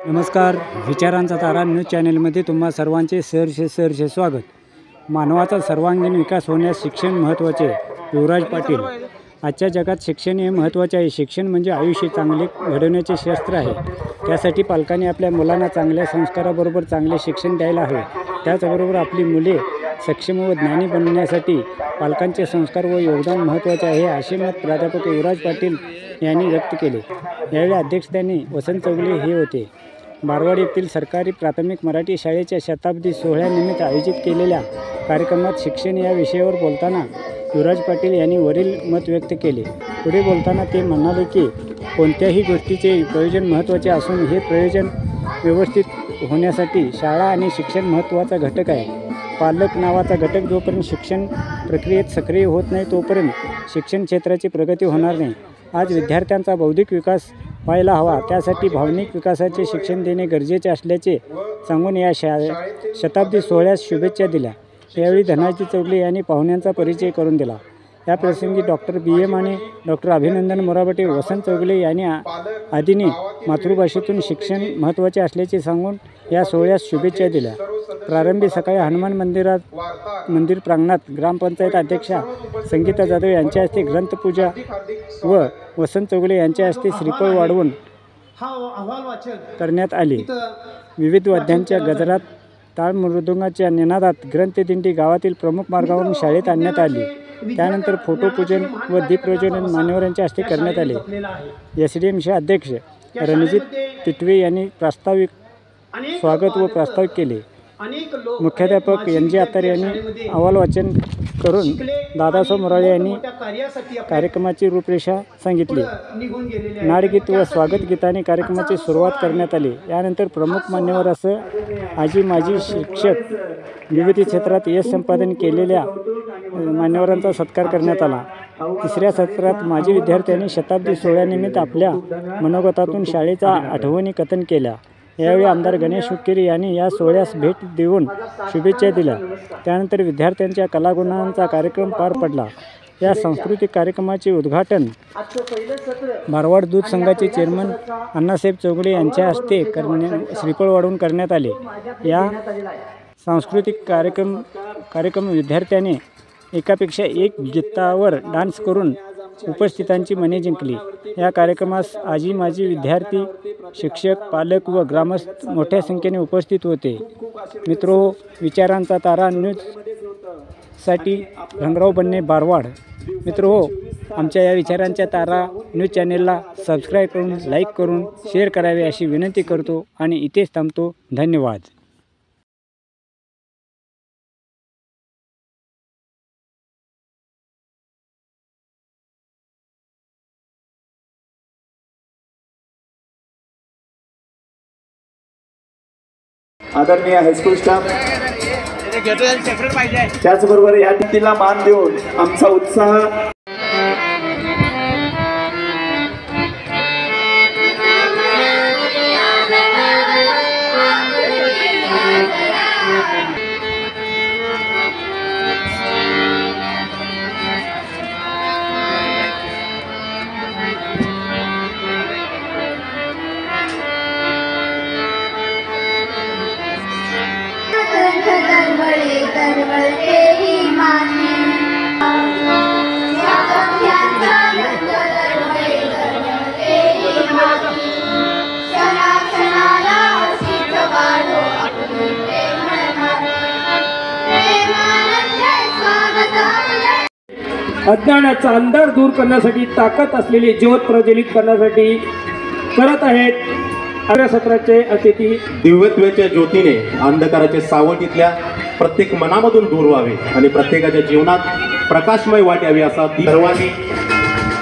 नमस्कार, विचारांचा तारा न्यूज चॅनलमध्ये तुम्हा सर्वांचे सहर्ष स्वागत। मानवाचा सर्वांगीण विकास होण्यास शिक्षण महत्त्वाचे। युवराज पाटील। आजच्या जगात शिक्षण हे महत्त्वाचे आहे। शिक्षण म्हणजे आयुष्य चांगले घडवण्याचे शस्त्र आहे। त्यासाठी पालकांनी आपल्या मुलांना चांगल्या संस्काराबरोबर चांगले शिक्षण द्यायला हवे। त्याचबरोबर आपली मुले सक्षम व ज्ञानी बनण्यासाठी पालकांचे संस्कार व योगदान महत्त्वाचे आहे, असे मत प्राध्यापक युवराज पाटील यांनी व्यक्त केले। यावेळी अध्यक्षस्थानी वसंत चौगुले हे होते। बारवाड येथील सरकारी प्राथमिक मराठी शाळेच्या शताब्दी सोहळ्यानिमित्त आयोजित केलेल्या कार्यक्रमात शिक्षण या विषयावर बोलताना युवराज पाटील यांनी वरील मत व्यक्त केले। पुढे बोलताना ते म्हणाले की कोणत्याही गोष्टीचे प्रयोजन महत्त्वाचे असून हे प्रयोजन व्यवस्थित होण्यासाठी शाळा आणि शिक्षण महत्त्वाचा घटक आहे। पालक नावाचा घटक जोपर्यंत शिक्षण प्रक्रियेत सक्रिय होत नाही तोपर्यंत शिक्षण क्षेत्राची प्रगती होणार नाही। आज विद्यार्थ्यांचा बौद्धिक विकास व्हायला हवा, त्यासाठी भावनिक विकासाचे शिक्षण देणे गरजेचे असल्याचे सांगून या शताब्दी सोहळ्यास शुभेच्छा दिल्या। यावेळी धनाजी चौगुले यांनी पाहुण्यांचा परिचय करून दिला। या प्रसंगी डॉक्टर BM आणि डॉक्टर अभिनंदन मोराबटे, वसंत चौगुले यांनी आदींनी मातृभाषेतून शिक्षण महत्त्वाचे असल्याचे सांगून या सोहळ्यास शुभेच्छा दिल्या। प्रारंभी सकाळी हनुमान मंदिर प्रांगणात ग्रामपंचायत अध्यक्षा संगीता जाधव यांच्या हस्ते ग्रंथपूजा व वसंत चौगुले यांच्या हस्ते श्रीफळ वाढवून करण्यात आली। विविध वाद्यांच्या गजरात, टाळ मृदुंगाच्या निनादात ग्रंथदिंडी गावातील प्रमुख मार्गावरून शाळेत आणण्यात आली। त्यानंतर फोटोपूजन व दीपप्रज्वलन मान्यवरांच्या हस्ते करण्यात आले। SDMचे अध्यक्ष रणजित तिटवे यांनी प्रास्ताविक स्वागत व प्रास्ताविक केले। मुख्याध्यापक NG आतार यांनी अहवाल वाचन करून दादासाहेब मोराळे यांनी कार्यक्रमाची रूपरेषा सांगितली। नाडगीत व स्वागत गीताने कार्यक्रमाची सुरुवात करण्यात आली। यानंतर प्रमुख मान्यवर असं आजी माजी शिक्षक, विविध क्षेत्रात यश संपादन केलेल्या मान्यवरांचा सत्कार करण्यात आला। तिसऱ्या सत्रात माजी विद्यार्थ्यांनी शताब्दी सोहळ्यानिमित्त आपल्या मनोगतातून शाळेचा आठवणी कथन केल्या। यावेळी आमदार गणेश हुक्केरी यांनी या सोहळ्यास भेट देऊन शुभेच्छा दिल्या। त्यानंतर विद्यार्थ्यांच्या कलागुणांचा कार्यक्रम पार पडला। या सांस्कृतिक कार्यक्रमाचे उद्घाटन बारवाड दूध संघाचे चेअरमन अण्णासाहेब चौगुले यांच्या हस्ते श्रीफळ वाढवून करण्यात आले। या सांस्कृतिक कार्यक्रम विद्यार्थ्यांनी एकापेक्षा एक गीतावर डान्स करून उपस्थितांची मने जिंकली। या कार्यक्रमास आजी माजी विद्यार्थी, शिक्षक, पालक व ग्रामस्थ मोठ्या संख्येने उपस्थित होते। मित्रहो, विचारांचा तारा न्यूजसाठी रंगराव बन्ने, बारवाड। मित्रहो, आमच्या या विचारांच्या तारा न्यूज चॅनेलला सबस्क्राईब करून, लाईक करून, शेअर करावे अशी विनंती करतो आणि इथेच थांबतो। धन्यवाद। आदरणीय हायस्कूल स्टाफ, त्याचबरोबर या टीमला मान देऊन आमचा उत्साह अज्ञानाचा अंधार दूर करण्यासाठी ताकद असलेली ज्योत प्रज्वलित करण्यासाठी करत आहेत। अठरा सत्राचे अतिथी दिव्यत्वाच्या ज्योतीने अंधकाराचे सावटीतल्या प्रत्येक मनामधून दूर व्हावे आणि प्रत्येकाच्या जीवनात प्रकाशमय वाट यावी असा सर्वांनी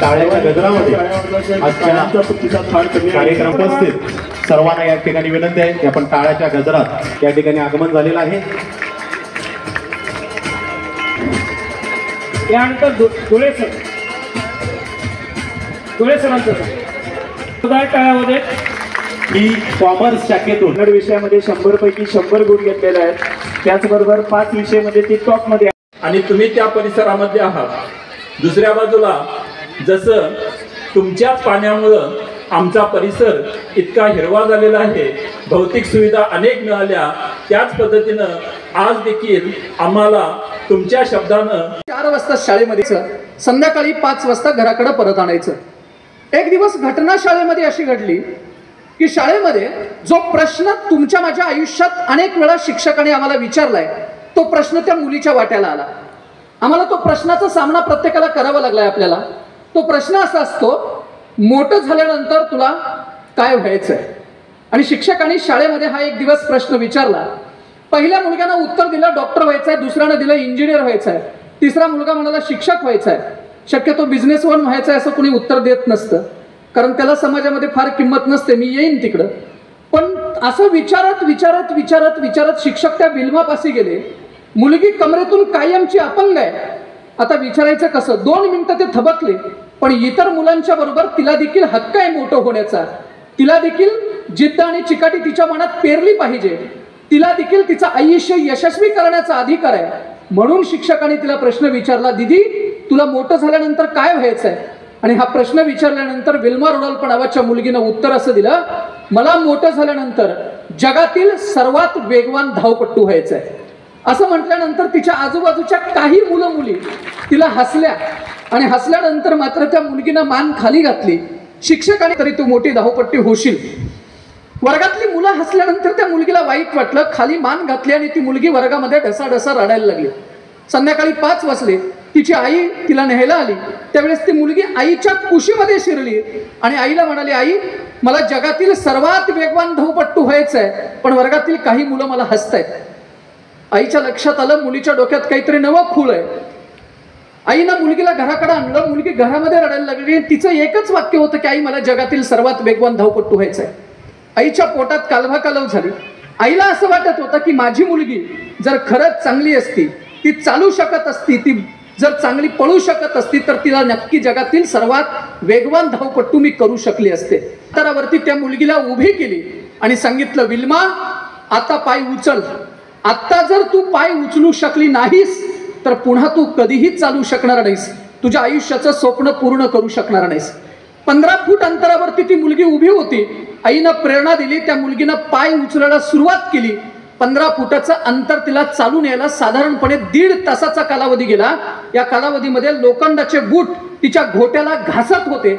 टाळ्याच्या गजरामध्ये कार्यक्रम उपस्थित सर्वांना या ठिकाणी विनंती आहे की आपण टाळ्याच्या गजरात या ठिकाणी आगमन झालेलं आहे। यानंतर धुळे सरांचं टाळ्यामध्ये ही कॉमर्स शाखेतून विषयामध्ये 100 पैकी 100 गुण घेतलेले आहेत। त्याचबरोबर 5 विषयामध्ये ती टॉप मध्ये आणि तुम्ही त्या परिसरामध्ये आहात। दुसऱ्या बाजूला जसं तुमच्या पाण्यामुळे आमचा परिसर इतका हिरवा झालेला आहे, भौतिक सुविधा अनेक मिळाल्या, त्याच पद्धतीनं आज देखील आम्हाला तुमच्या शब्दानं 4 वाजता शाळेमध्ये संध्याकाळी 5 वाजता घराकडे परत आणायचं. एक दिवस घटना शाळेमध्ये अशी घडली की शाळेमध्ये जो प्रश्न तुमच्या माझ्या आयुष्यात अनेक वेळा शिक्षकाने आम्हाला विचारलाय तो प्रश्न त्या मुलीच्या वाट्याला आला. आम्हाला तो प्रश्नाचा सामना प्रत्येकाला करावा लागलाय. आपल्याला तो प्रश्न असा असतो, मोठं झाल्यानंतर तुला काय व्हायचंय? आणि शिक्षकांनी शाळेमध्ये हा एक दिवस प्रश्न विचारला. पहिल्या मुलग्यानं उत्तर दिलं डॉक्टर व्हायचंय, दुसऱ्यानं दिलं इंजिनियर व्हायचंय, तिसरा मुलगा म्हणाला शिक्षक व्हायचंय. शक्यतो बिझनेसमॅन व्हायचंय असं कोणी उत्तर देत नसतं, कारण त्याला समाजामध्ये फार किंमत नसते, मी येईन तिकडं. पण असं विचारत विचारत विचारत विचारत शिक्षक त्या बिल्मापाशी गेले. मुलगी कमरेतून कायमची अपंग आहे, आता विचारायचं कसं? 2 मिनिटं ते थबकले. पण इतर मुलांच्या बरोबर तिला देखील हक्क आहे मोठं होण्याचा, तिला देखील जिद्द आणि चिकाटी तिच्या मनात पेरली पाहिजे, तिला देखील तिचं आयुष्य यशस्वी करण्याचा अधिकार आहे. म्हणून शिक्षकाने तिला प्रश्न विचारला, दीदी तुला मोठं झाल्यानंतर काय व्हायचंय? आणि हा प्रश्न विचारल्यानंतर विल्मा रुडॉल्फ नावाच्या मुलगीनं उत्तर असं दिलं, मला मोठं झाल्यानंतर जगातील सर्वात वेगवान धावपट्टू व्हायचंय. असं म्हटल्यानंतर तिच्या आजूबाजूच्या काही मुलं मुली तिला हसल्या आणि हसल्यानंतर मात्र त्या मुलगीनं मान खाली घातली. शिक्षकाने तरी तू मोठी धावपट्टी होशील. वर्गातली मुलं हसल्यानंतर त्या मुलगीला वाईट वाटलं, खाली मान घातली आणि ती मुलगी वर्गामध्ये ढसाढसा रडायला लागली. संध्याकाळी 5 वाजले, तिची आई तिला न्यायला आली. त्यावेळेस ती मुलगी आईच्या कुशीमध्ये शिरली आणि आईला म्हणाली, आई मला जगातील सर्वात वेगवान धावपट्टू व्हायचंय, पण वर्गातील काही मुलं मला हसतायत. आईच्या लक्षात आलं मुलीच्या डोक्यात काहीतरी नवं खूळ आहे. आईनं मुलगीला घराकडे आणलं, मुलगी घरामध्ये रडायला लागली. तिचं एकच वाक्य होतं की आई मला जगातील सर्वात वेगवान धावपट्टू व्हायचंय. आईच्या पोटात कालवाकालव झाली. आईला असं वाटत होतं की माझी मुलगी जर खरंच चांगली असती, ती चालू शकत असती, ती जर चांगली पळू शकत असती तर तिला नक्की जगातील सर्वात वेगवान धावपट्टू मी करू शकली असते. तरावरती त्या मुलगीला उभी केली आणि सांगितलं, विल्मा आता पाय उचल. आता जर तू पाय उचलू शकली नाहीस तर पुन्हा तू कधीही चालू शकणार नाहीस, तुझ्या आयुष्याचं स्वप्न पूर्ण करू शकणार नाहीस. 15 फूट अंतरावरती ती मुलगी उभी होती. आईनं प्रेरणा दिली, त्या मुलगीनं पाय उचलायला सुरुवात केली. 15 फुटाचं अंतर तिला चालून यायला साधारणपणे 1.5 तासाचा कालावधी गेला. या कालावधीमध्ये लोखंडाचे बूट तिच्या घोट्याला घासत होते,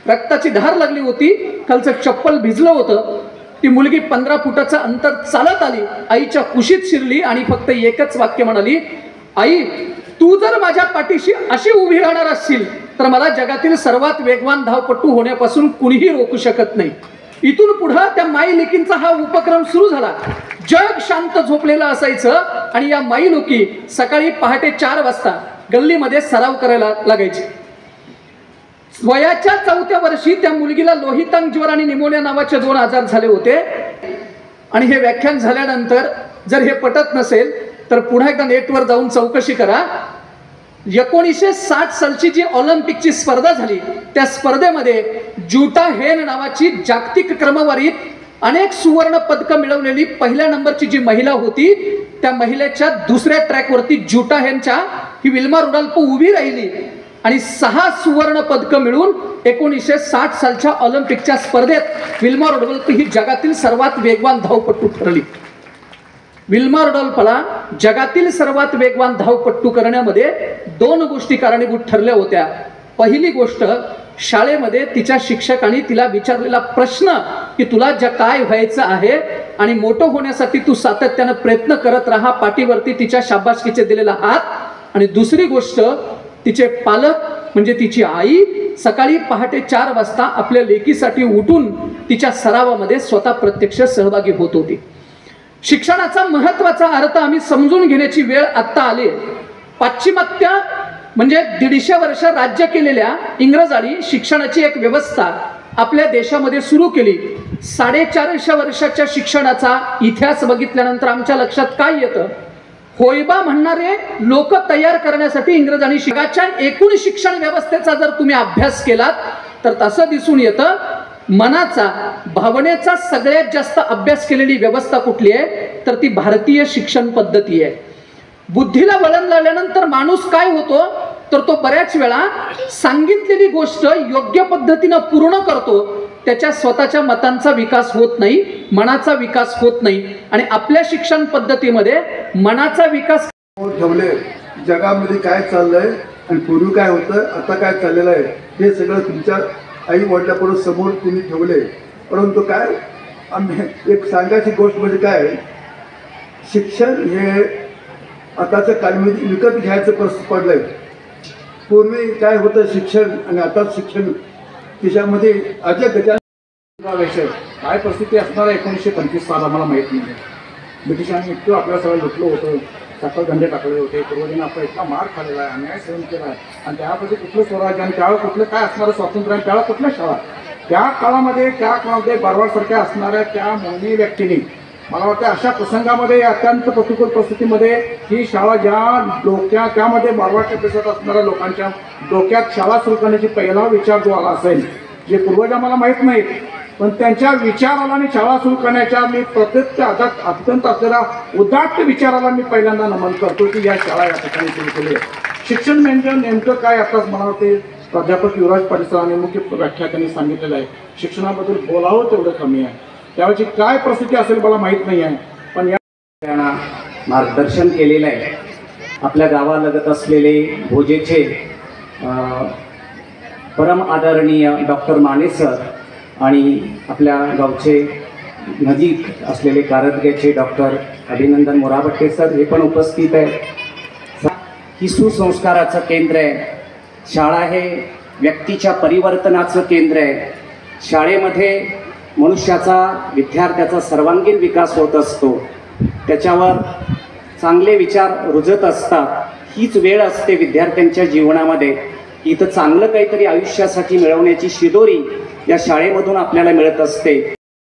रक्ताची धार लागली होती, खालचं चप्पल भिजलं होतं. ती मुलगी 15 फुटाचं अंतर चालत आली, आईच्या कुशीत शिरली आणि फक्त एकच वाक्य म्हणाली, आई तू जर माझ्या पाठीशी अशी उभी राहणार असशील तर मला जगातील सर्वात वेगवान धावपट्टू होण्यापासून कुणीही रोखू शकत नाही. इथून पुढे त्या माई लेकींचा हा उपक्रम सुरू झाला. जग शांत झोपलेलं असायचं आणि या माई लोकी सकाळी पहाटे 4 वाजता गल्लीमध्ये सराव करायला लागायचे. वयाच्या 4थ्या वर्षी त्या मुलगीला लोहितांग ज्वर आणि निमोनिया नावाचे 2 आजार झाले होते. आणि हे व्याख्यान झाल्यानंतर जर हे पटत नसेल तर पुन्हा एकदा नेटवर जाऊन चौकशी करा. 1960 सालची जी ऑलिम्पिकची स्पर्धा झाली त्या स्पर्धेमध्ये जुटा हेन नावाची जागतिक क्रमवारीत अनेक सुवर्ण पदकं मिळवलेली पहिल्या नंबरची जी महिला होती, त्या महिलेच्या दुसऱ्या ट्रॅकवरती जुटा हेनच्या ही विल्मा रुडॉल्फ उभी राहिली आणि 6 सुवर्ण पदकं मिळून 1960 सालच्या ऑलिम्पिकच्या स्पर्धेत विल्मा रुडॉल्फ ही जगातील सर्वात वेगवान धावपट्टू ठरली. विल्मा रुडॉल्फला जगातील सर्वात वेगवान धावपट्टू करण्यामध्ये 2 गोष्टी कारणीभूत ठरल्या होत्या. पहिली गोष्ट, शाळेमध्ये तिच्या शिक्षकांनी तिला विचारलेला प्रश्न की तुला काय व्हायचं आहे आणि मोठं होण्यासाठी तू सातत्यानं प्रयत्न करत राहा, पाठीवरती तिच्या शाबासकीचे दिलेला हात. आणि दुसरी गोष्ट, तिचे पालक म्हणजे तिची आई सकाळी पहाटे 4 वाजता आपल्या लेकीसाठी उठून तिच्या सरावामध्ये स्वतः प्रत्यक्ष सहभागी होत होती. शिक्षणाचा महत्त्वाचा अर्थ आम्ही समजून घेण्याची वेळ आत्ता आली. पाश्चिमात्य म्हणजे 150 वर्ष राज्य केलेल्या इंग्रजांनी शिक्षणाची एक व्यवस्था आपल्या देशामध्ये सुरू केली. 450 वर्षाच्या शिक्षणाचा इतिहास बघितल्यानंतर आमच्या लक्षात काय येतं, होयबा म्हणणारे लोक तयार करण्यासाठी इंग्रजांनी जगाच्या एकूण शिक्षण व्यवस्थेचा जर तुम्ही अभ्यास केलात तर तसं दिसून येतं मनाचा, भावनेचा सगळ्यात जास्त अभ्यास केलेली व्यवस्था कुठली आहे तर ती भारतीय शिक्षण पद्धती आहे. बुद्धीला वळण लावल्यानंतर माणूस काय होतो तर तो बऱ्याच वेळा सांगितलेली गोष्ट योग्य पद्धतीनं पूर्ण करतो, त्याच्या स्वतःच्या मतांचा विकास होत नाही, मनाचा विकास होत नाही. आणि आपल्या शिक्षण पद्धतीमध्ये मनाचा विकास ठेवले. जगामध्ये काय चाललंय आणि पूर्वी काय होतं, आता काय चाललेलं आहे, हे सगळं तुमच्या आई वडिलांपुढे समोर तुम्ही ठेवले. परंतु काय आम्ही एक सांगायची गोष्ट म्हणजे काय, शिक्षण हे आताच्या काळामध्ये विकत घ्यायचं परिस्थिती पडलंय. पूर्वी काय होतं शिक्षण आणि आता शिक्षण तिच्यामध्ये अजय गजा विषय काय परिस्थिती असणार आहे 1925 साल आम्हाला माहीत नाही. ब्रिटिशांनी इतकं आपल्या सगळं लुटलं होतं, सकल धंदे टाकले होते, पूर्वजांनी आपला इतका मार खाल्लेला आहे, अन्याय सहन केला आहे. आणि त्यामध्ये कुठलं स्वराज्य आणि त्यावेळेस कुठलं काय असणारं स्वातंत्र्य आणि त्यावेळेस कुठल्या शाळा, त्या काळामध्ये बारवाडसारख्या असणाऱ्या त्या मोनी व्यक्तींनी मला वाटतं अशा प्रसंगामध्ये अत्यंत प्रतिकूल परिस्थितीमध्ये ही शाळा ज्या त्यामध्ये बारवाडच्या देशात असणाऱ्या लोकांच्या डोक्यात शाळा सुरू करण्याची पहिला विचार जो आला असेल, जे पूर्वज आम्हाला माहीत नाहीत, पण त्यांच्या विचाराला आणि शाळा सुरू करण्याच्या मी प्रत्येक अत्यंत असलेल्या उदात्त विचाराला मी पहिल्यांदा नमन करतो की या शाळा या ठिकाणी सुरू केली. शिक्षण म्हणजे नेमकं काय, आताच मला वाटते प्राध्यापक युवराज पाटील सरांनी मुख्य व्याख्या त्यांनी सांगितलेलं आहे. शिक्षणाबद्दल बोलावं तेवढं कमी आहे. त्यावेळेची काय परिस्थिती असेल मला माहीत नाही आहे, पण या मार्गदर्शन केलेलं आहे. आपल्या गावालगत असलेले भोजेचे परम आदरणीय डॉक्टर माने सर आणि आपल्या गावचे नजीक असलेले कारदग्याचे डॉक्टर अभिनंदन मोराबट्टे सर हे पण उपस्थित आहे. ही सुसंस्काराचं केंद्र आहे. शाळा हे व्यक्तीच्या परिवर्तनाचं केंद्र आहे. शाळेमध्ये मनुष्याचा, विद्यार्थ्याचा सर्वांगीण विकास होत असतो. त्याच्यावर चांगले विचार रुजत असतात. हीच वेळ असते विद्यार्थ्यांच्या जीवनामध्ये. इथं चांगलं काहीतरी आयुष्यासाठी मिळवण्याची शिदोरी या शाळेमधून आपल्याला मिळत असते.